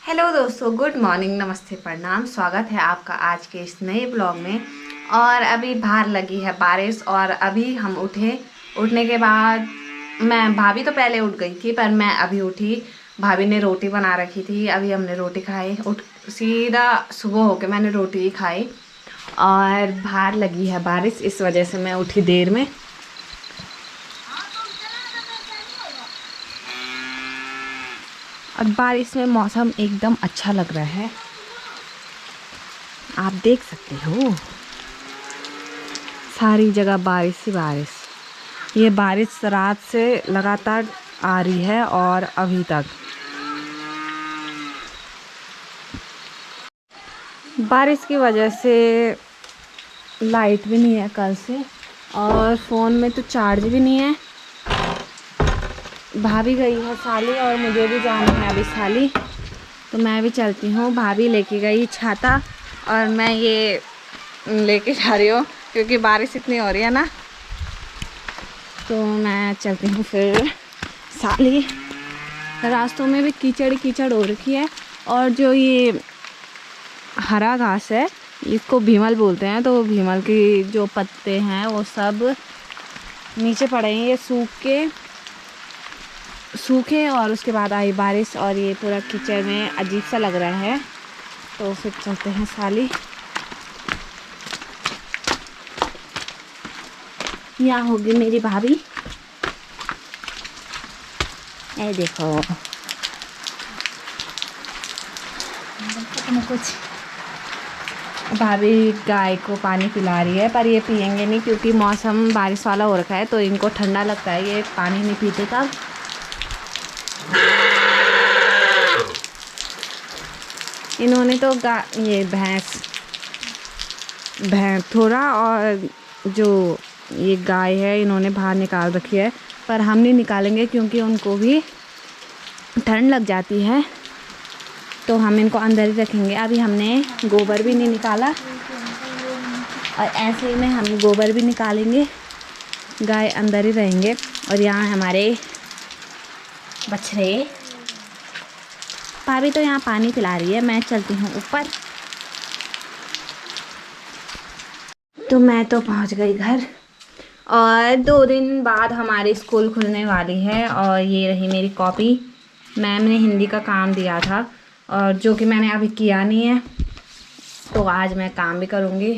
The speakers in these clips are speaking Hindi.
हेलो दोस्तों, गुड मॉर्निंग, नमस्ते, प्रणाम। स्वागत है आपका आज के इस नए ब्लॉग में। और अभी बाहर लगी है बारिश और अभी हम उठने के बाद भाभी तो पहले उठ गई थी पर मैं अभी उठी। भाभी ने रोटी बना रखी थी, अभी हमने रोटी खाई। सीधा सुबह होके मैंने रोटी ही खाई और बाहर लगी है बारिश, इस वजह से मैं उठी देर में। और बारिश में मौसम एकदम अच्छा लग रहा है, आप देख सकते हो सारी जगह बारिश ही बारिश। ये बारिश रात से लगातार आ रही है और अभी तक बारिश की वजह से लाइट भी नहीं है कल से, और फ़ोन में तो चार्ज भी नहीं है। भाभी गई है साली और मुझे भी जाना है अभी साली, तो मैं भी चलती हूँ। भाभी लेके गई छाता और मैं ये लेके जा रही हूँ क्योंकि बारिश इतनी हो रही है ना, तो मैं चलती हूँ फिर साली। रास्तों में भी कीचड़ कीचड़ हो रखी है और जो ये हरा घास है इसको भीमल बोलते हैं, तो भीमल की जो पत्ते हैं वो सब नीचे पड़े हैं, ये सूखे और उसके बाद आई बारिश और ये पूरा कीचड़ में अजीब सा लग रहा है। तो फिर चलते हैं साली। यहाँ होगी मेरी भाभी, ये देखो कुछ। भाभी गाय को पानी पिला रही है पर ये पियेंगे नहीं क्योंकि मौसम बारिश वाला हो रखा है, तो इनको ठंडा लगता है, ये पानी नहीं पीते तब। इन्होंने तो ये भैंस थोड़ा और जो ये गाय है इन्होंने बाहर निकाल रखी है, पर हम नहीं निकालेंगे क्योंकि उनको भी ठंड लग जाती है, तो हम इनको अंदर ही रखेंगे। अभी हमने गोबर भी नहीं निकाला और ऐसे ही में हम गोबर भी निकालेंगे, गाय अंदर ही रहेंगे। और यहाँ हमारे बछड़े, भाभी तो यहाँ पानी पिला रही है, मैं चलती हूँ ऊपर। तो मैं तो पहुँच गई घर और 2 दिन बाद हमारी स्कूल खुलने वाली है। और ये रही मेरी कॉपी, मैम ने हिंदी का काम दिया था और जो कि मैंने अभी किया नहीं है, तो आज मैं काम भी करूँगी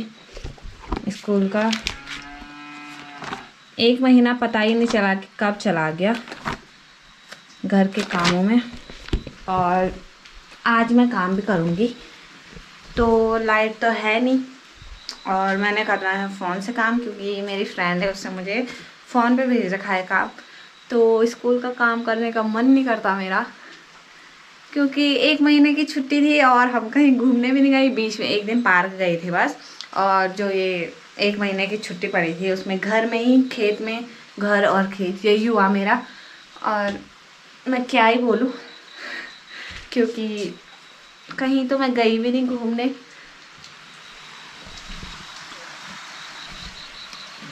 स्कूल का। 1 महीना पता ही नहीं चला कि कब चला गया घर के कामों में, और आज मैं काम भी करूँगी। तो लाइट तो है नहीं और मैंने करना है फ़ोन से काम क्योंकि मेरी फ्रेंड है, उससे मुझे फ़ोन पे भेज रखा है काम। तो स्कूल का काम करने का मन नहीं करता मेरा क्योंकि 1 महीने की छुट्टी थी और हम कहीं घूमने भी नहीं गए। बीच में एक दिन पार्क गए थे बस, और जो ये 1 महीने की छुट्टी पड़ी थी उसमें घर में ही, खेत में, घर और खेत यही हुआ मेरा। और मैं क्या ही बोलूँ क्योंकि कहीं तो मैं गई भी नहीं घूमने।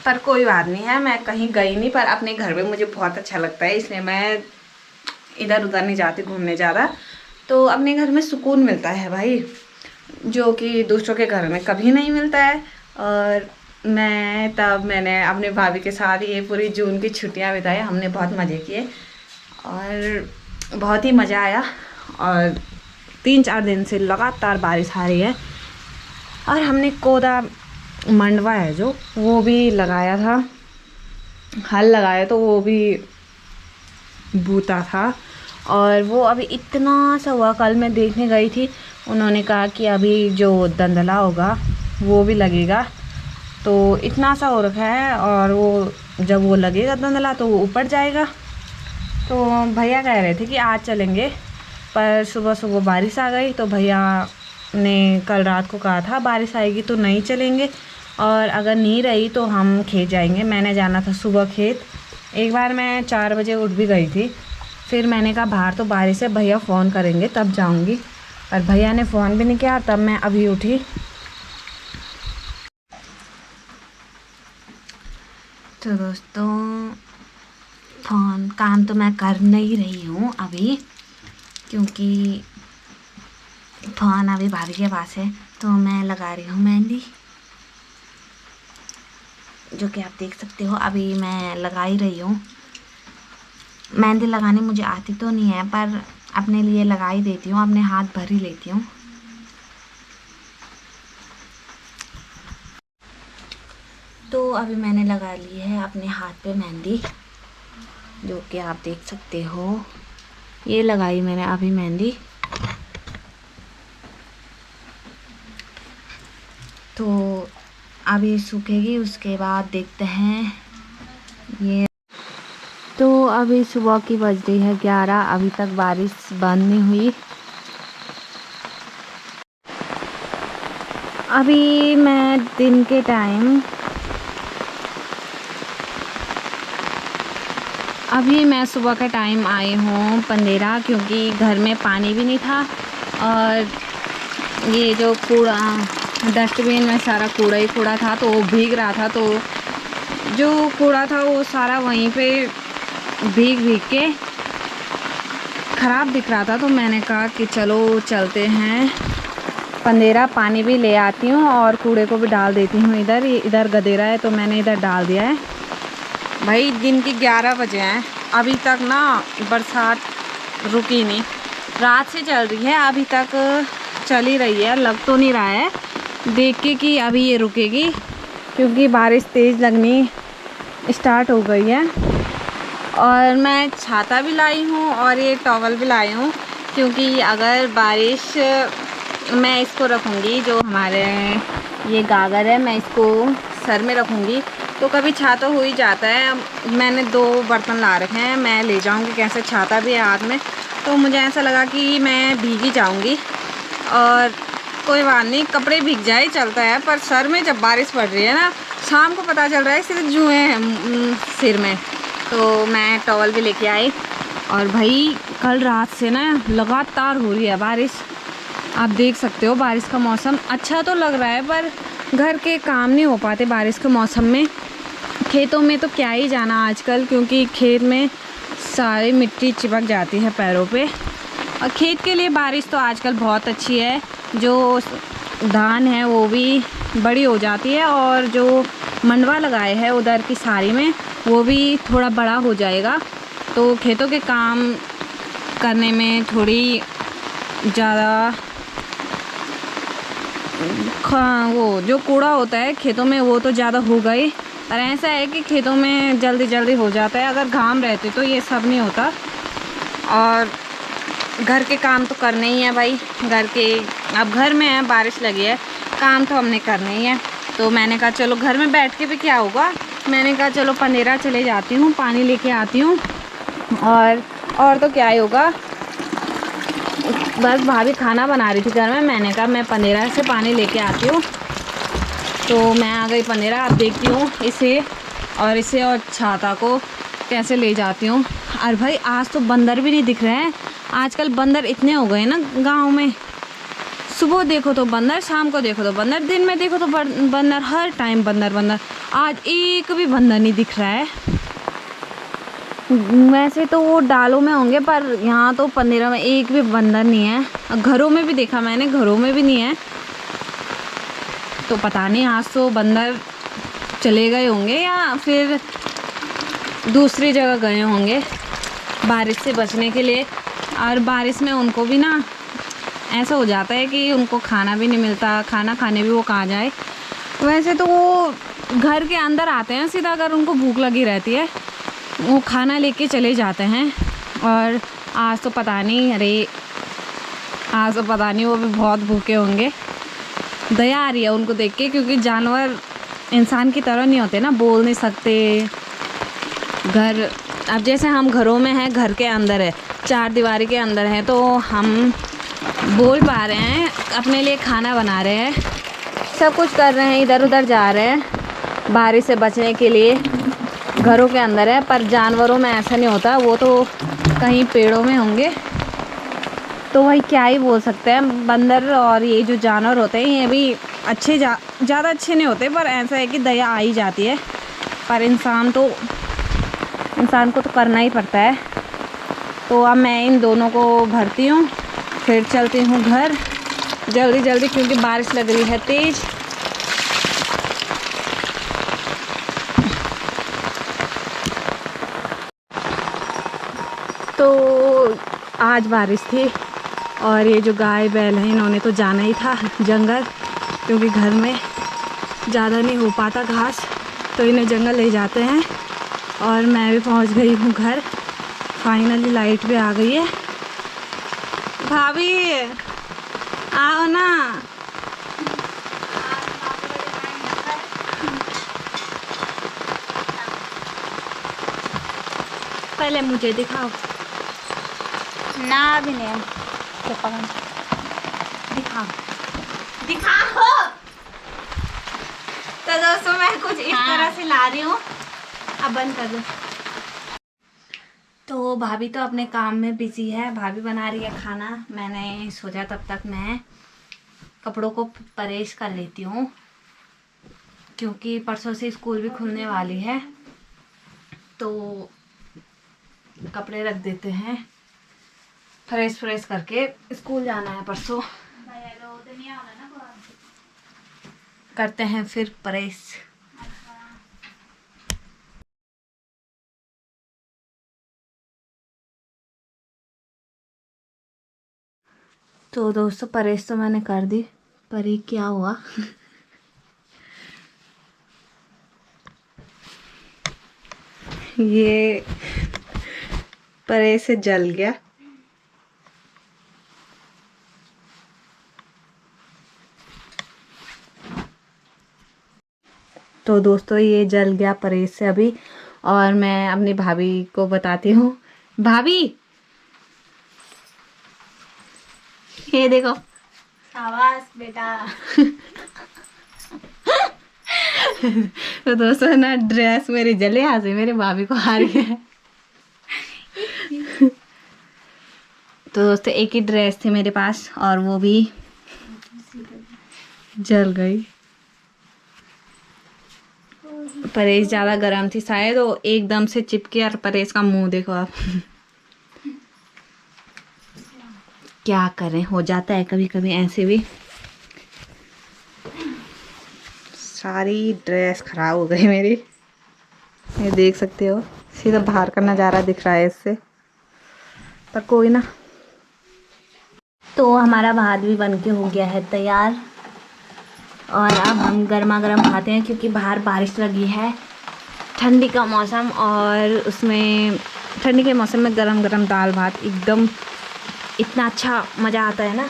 पर कोई बात नहीं है, मैं कहीं गई नहीं, पर अपने घर में मुझे बहुत अच्छा लगता है, इसलिए मैं इधर उधर नहीं जाती घूमने ज़्यादा। तो अपने घर में सुकून मिलता है भाई, जो कि दूसरों के घर में कभी नहीं मिलता है। और मैंने अपने भाभी के साथ ये पूरी जून की छुट्टियां बिताई, हमने बहुत मज़े किए और बहुत ही मज़ा आया। और 3-4 दिन से लगातार बारिश आ रही है और हमने कोदा मंडवा है जो, वो भी लगाया था, हल लगाया तो वो भी बूता था। और वो अभी इतना सा हुआ, कल मैं देखने गई थी, उन्होंने कहा कि अभी जो दंदला होगा वो भी लगेगा, तो इतना सा हो रखा है। और वो जब वो लगेगा दंदला तो वो ऊपर जाएगा। तो भैया कह रहे थे कि आज चलेंगे, पर सुबह सुबह बारिश आ गई, तो भैया ने कल रात को कहा था बारिश आएगी तो नहीं चलेंगे, और अगर नहीं रही तो हम खेत जाएंगे। मैंने जाना था सुबह खेत, एक बार मैं 4 बजे उठ भी गई थी, फिर मैंने कहा बाहर तो बारिश है, भैया फ़ोन करेंगे तब जाऊंगी, और भैया ने फ़ोन भी नहीं किया, तब मैं अभी उठी। तो दोस्तों फ़ोन काम तो मैं कर नहीं रही हूँ अभी, क्योंकि फोन अभी भाभी के पास है, तो मैं लगा रही हूँ मेहंदी, जो कि आप देख सकते हो अभी मैं लगा ही रही हूँ। मेहंदी लगानी मुझे आती तो नहीं है, पर अपने लिए लगा ही देती हूँ, अपने हाथ भर ही लेती हूँ। तो अभी मैंने लगा ली है अपने हाथ पे मेहंदी, जो कि आप देख सकते हो। ये लगाई मैंने अभी मेहंदी। तो अभी सूखेगी, उसके बाद देखते हैं। ये तो अभी सुबह की बज रही है 11, अभी तक बारिश बंद नहीं हुई। अभी मैं दिन के टाइम अभी मैं सुबह का टाइम आई हूँ पंदेरा, क्योंकि घर में पानी भी नहीं था और ये जो कूड़ा डस्टबिन में सारा कूड़ा ही कूड़ा था, तो वो भीग रहा था, तो जो कूड़ा था वो सारा वहीं पे भीग भीग के ख़राब दिख रहा था। तो मैंने कहा कि चलो चलते हैं पंदेरा, पानी भी ले आती हूँ और कूड़े को भी डाल देती हूँ। इधर गदेरा है तो मैंने इधर डाल दिया है। भाई दिन के 11 बजे हैं, अभी तक ना बरसात रुकी नहीं, रात से चल रही है, अभी तक चल ही रही है। लग तो नहीं रहा है देख के कि अभी ये रुकेगी, क्योंकि बारिश तेज़ लगनी स्टार्ट हो गई है। और मैं छाता भी लाई हूँ और ये टॉवल भी लाई हूँ, क्योंकि अगर बारिश, मैं इसको रखूँगी, जो हमारे ये गागर है, मैं इसको सर में रखूँगी, तो कभी छाता हो ही जाता है। मैंने 2 बर्तन ला रखे हैं, मैं ले जाऊँगी कैसे, छाता भी है हाथ में, तो मुझे ऐसा लगा कि मैं भीगी जाऊँगी। और कोई बात नहीं, कपड़े भीग जाए चलता है, पर सर में जब बारिश पड़ रही है ना, शाम को पता चल रहा है सिर्फ जुए हैं सिर में। तो मैं टॉवल भी लेके आई। और भाई कल रात से ना लगातार हो रही है बारिश, आप देख सकते हो। बारिश का मौसम अच्छा तो लग रहा है, पर घर के काम नहीं हो पाते बारिश के मौसम में। खेतों में तो क्या ही जाना आजकल, क्योंकि खेत में सारी मिट्टी चिपक जाती है पैरों पे। और खेत के लिए बारिश तो आजकल बहुत अच्छी है, जो धान है वो भी बड़ी हो जाती है, और जो मंडवा लगाए है उधर की साड़ी में, वो भी थोड़ा बड़ा हो जाएगा, तो खेतों के काम करने में थोड़ी ज़्यादा वो जो कूड़ा होता है खेतों में वो तो ज़्यादा होगा ही। पर ऐसा है कि खेतों में जल्दी जल्दी हो जाता है, अगर घाम रहते तो ये सब नहीं होता। और घर के काम तो करने ही है भाई, घर के, अब घर में है, बारिश लगी है, काम तो हमने करने ही है। तो मैंने कहा चलो घर में बैठ के भी क्या होगा, मैंने कहा चलो पंदेरा चले जाती हूँ, पानी लेके आती हूँ, और तो क्या ही होगा। बस भाभी खाना बना रही थी घर में, मैंने कहा मैं पंदेरा से पानी लेके आती हूँ। तो मैं आ गई पंदेरा, अब देखती हूँ इसे और छाता को कैसे ले जाती हूँ। और भाई आज तो बंदर भी नहीं दिख रहे हैं, आजकल बंदर इतने हो गए ना गांव में। सुबह देखो तो बंदर, शाम को देखो तो बंदर, दिन में देखो तो बंदर, हर टाइम बंदर। आज एक भी बंदर नहीं दिख रहा है। वैसे तो वो डालों में होंगे, पर यहाँ तो पंदेरा में एक भी बंदर नहीं है। घरों में भी देखा मैंने, घरों में भी नहीं है। तो पता नहीं आज तो बंदर चले गए होंगे या फिर दूसरी जगह गए होंगे बारिश से बचने के लिए। और बारिश में उनको भी ना ऐसा हो जाता है कि उनको खाना भी नहीं मिलता, खाना खाने भी वो कहाँ जाए। वैसे तो वो घर के अंदर आते हैं सीधा, अगर उनको भूख लगी रहती है वो खाना लेके चले जाते हैं। और आज तो पता नहीं, आज तो पता नहीं, वो भी बहुत भूखे होंगे। दया आ रही है उनको देख के, क्योंकि जानवर इंसान की तरह नहीं होते ना, बोल नहीं सकते। घर, अब जैसे हम घरों में हैं, घर के अंदर है, 4 दीवारी के अंदर है, तो हम बोल पा रहे हैं, अपने लिए खाना बना रहे हैं, सब कुछ कर रहे हैं, इधर उधर जा रहे हैं बारिश से बचने के लिए, घरों के अंदर है। पर जानवरों में ऐसा नहीं होता, वो तो कहीं पेड़ों में होंगे, तो वही क्या ही बोल सकते हैं। बंदर और ये जो जानवर होते हैं ये भी अच्छे, ज़्यादा अच्छे नहीं होते, पर ऐसा है कि दया आ ही जाती है। पर इंसान को तो करना ही पड़ता है। तो अब मैं इन दोनों को भरती हूँ, फिर चलती हूँ घर। जल्दी जल्दी क्योंकि बारिश लग रही है तेज। तो आज बारिश थी और ये जो गाय बैल हैं इन्होंने तो जाना ही था जंगल, क्योंकि घर में ज़्यादा नहीं हो पाता घास, तो इन्हें जंगल ले जाते हैं। और मैं भी पहुंच गई हूँ घर। फाइनली लाइट भी आ गई है। भाभी आओ ना। पहले मुझे दिखाओ ना, भी नहीं दिखाओ दिखाओ। तो दोस्तों मैं कुछ इस तरह से ला रही हूँ। अब बंद कर दो। तो भाभी तो अपने काम में बिजी है, भाभी बना रही है खाना। मैंने सोचा तब तक मैं कपड़ों को प्रेस कर लेती हूँ, क्योंकि परसों से स्कूल भी खुलने वाली है, तो कपड़े रख देते हैं। फ्रेश करके स्कूल जाना है परसों। करते हैं फिर प्रेस। तो दोस्तों प्रेस तो मैंने कर दी, पर ये क्या हुआ ये प्रेस से जल गया। तो दोस्तों ये जल गया प्रेस से अभी। और मैं अपनी भाभी को बताती हूँ। भाभी ये देखो। शाबाश बेटा। तो दोस्तों ना ड्रेस मेरी जले यहाँ से मेरी भाभी को आ रही है। तो दोस्तों एक ही ड्रेस थी मेरे पास और वो भी जल गई। परेश ज़्यादा गर्म थी शायद, वो एकदम से चिपके। और परेश का मुंह देखो आप। क्या करें, हो जाता है कभी कभी ऐसे भी। सारी ड्रेस खराब हो गई मेरी, ये देख सकते हो। सीधा बाहर का नज़ारा दिख रहा है इससे, पर कोई ना। तो हमारा भात भी बन के हो गया है तैयार। और अब हम गर्मा गर्म खाते हैं, क्योंकि बाहर बारिश लगी है। ठंडी का मौसम, और उसमें ठंडी के मौसम में गरम गरम दाल भात एकदम इतना अच्छा मज़ा आता है ना।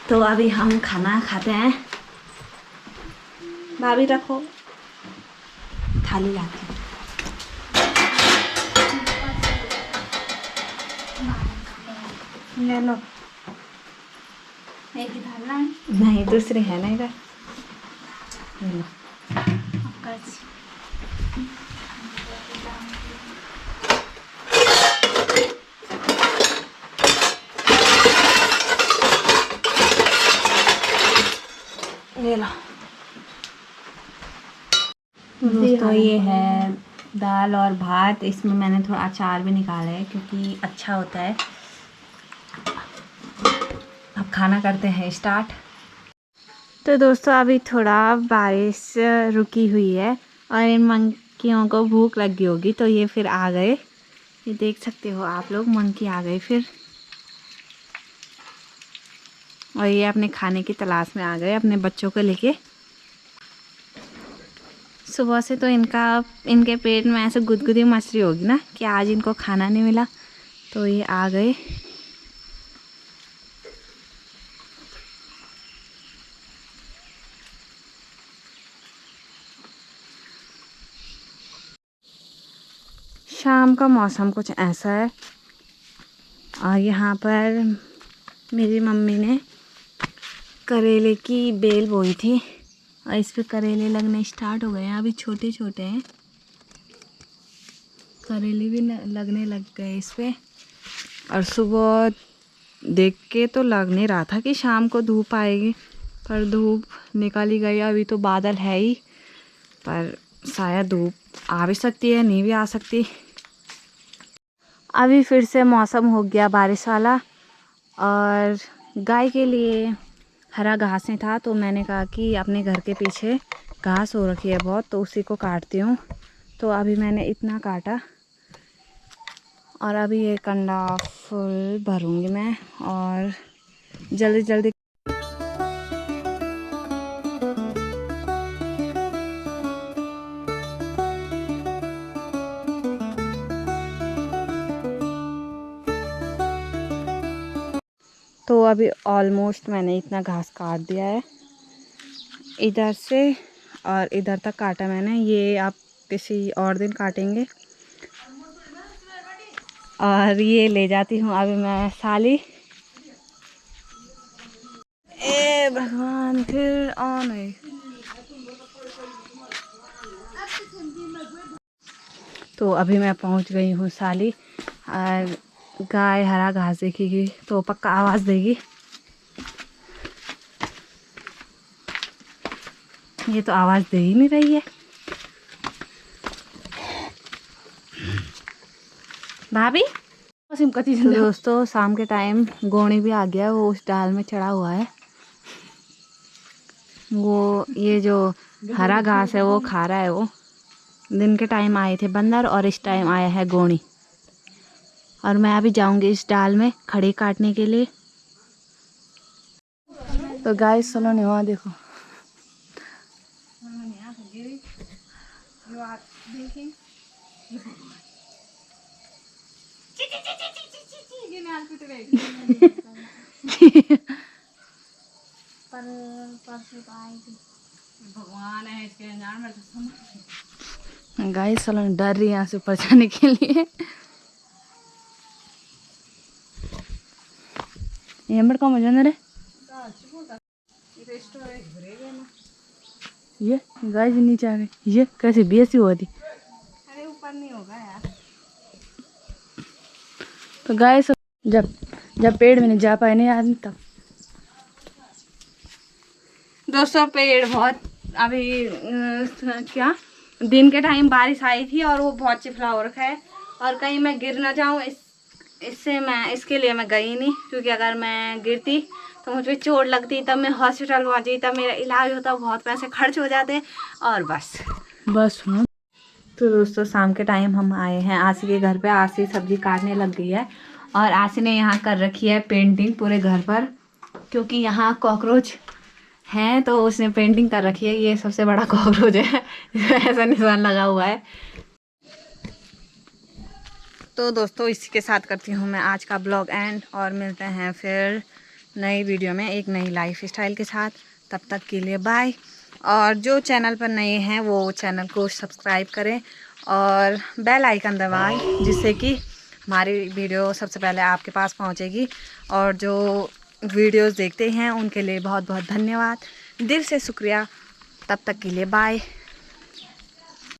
तो अभी हम खाना खाते हैं। भाभी रखो, थाली लाती हूँ। ले लो। एक ही डालना है। नहीं दूसरी है ना इधर, ले लो। ले लो। दोस्तों ये है दाल और भात। इसमें मैंने थोड़ा अचार भी निकाला है, क्योंकि अच्छा होता है। अब खाना करते हैं स्टार्ट। तो दोस्तों अभी थोड़ा बारिश रुकी हुई है और इन मंकियों को भूख लगी होगी, तो ये फिर आ गए। ये देख सकते हो आप लोग, मंकी आ गए फिर। और ये अपने खाने की तलाश में आ गए अपने बच्चों को लेके। सुबह से तो इनके पेट में ऐसे गुदगुदी मच रही होगी ना कि आज इनको खाना नहीं मिला, तो ये आ गए। शाम का मौसम कुछ ऐसा है। और यहाँ पर मेरी मम्मी ने करेले की बेल बोई थी और इस पे करेले लगने स्टार्ट हो गए हैं। अभी छोटे छोटे हैं, करेले भी लगने लग गए इस पे। और सुबह देख के तो लग नहीं रहा था कि शाम को धूप आएगी, पर धूप निकली गई। अभी तो बादल है ही, पर शायद धूप आ भी सकती है, नहीं भी आ सकती। अभी फिर से मौसम हो गया बारिश वाला। और गाय के लिए हरा घासें था, तो मैंने कहा कि अपने घर के पीछे घास हो रखी है बहुत, तो उसी को काटती हूँ। तो अभी मैंने इतना काटा और अभी ये कंडा फुल भरूंगी मैं और जल्दी जल्दी। तो अभी ऑलमोस्ट मैंने इतना घास काट दिया है इधर से, और इधर तक काटा मैंने। ये आप किसी और दिन काटेंगे। और ये ले जाती हूँ अभी मैं साली। ए भगवान, फिर ऑन है। तो अभी मैं पहुँच गई हूँ साली, और गाय हरा घास देखेगी तो पक्का आवाज़ देगी। ये तो आवाज़ दे ही नहीं रही है। भाभी तो दोस्तों, शाम के टाइम गोणी भी आ गया, वो उस डाल में चढ़ा हुआ है। वो ये जो हरा घास है वो खा रहा है। वो दिन के टाइम आए थे बंदर और इस टाइम आया है गोणी। और मैं अभी जाऊंगी इस डाल में खड़ी काटने के लिए। तो गाइस सुनो नहीं, वहाँ देखो। भगवान है इसके अनजान में तो गाइस चलो, डर रही है यहाँ से ऊपर जाने के लिए। ये हमारे कौन मजा रे ये गाइस नीचे आ गई। ये कैसे बेसी हुआ थी। अरे ऊपर नहीं होगा यार। तो गाइस जब पेड़ में नहीं जा पाए नहीं आदमी तब। दोस्तों पेड़ बहुत अभी क्या दिन के टाइम बारिश आई थी और वो बहुत चिफला हो रखा है, और कहीं मैं गिर ना जाऊं इसके लिए मैं गई नहीं, क्योंकि अगर मैं गिरती तो मुझ पे चोट लगती, तब मैं हॉस्पिटल पहुंची, तब मेरा इलाज होता, बहुत पैसे खर्च हो जाते। और बस हाँ। तो दोस्तों शाम के टाइम हम आए हैं आशी के घर पे। आशी सब्जी काटने लग गई है और आशी ने यहाँ कर रखी है पेंटिंग पूरे घर पर, क्योंकि यहाँ कॉकरोच हैं तो उसने पेंटिंग कर रखी है। ये सबसे बड़ा कॉकरोच है ऐसा निशान लगा हुआ है। तो दोस्तों इसी के साथ करती हूँ मैं आज का ब्लॉग एंड, और मिलते हैं फिर नई वीडियो में एक नई लाइफ स्टाइल के साथ। तब तक के लिए बाय। और जो चैनल पर नए हैं वो चैनल को सब्सक्राइब करें और बेल आइकन दबाएं, जिससे कि हमारी वीडियो सबसे पहले आपके पास पहुंचेगी। और जो वीडियोस देखते हैं उनके लिए बहुत बहुत धन्यवाद, दिल से शुक्रिया। तब तक के लिए बाय।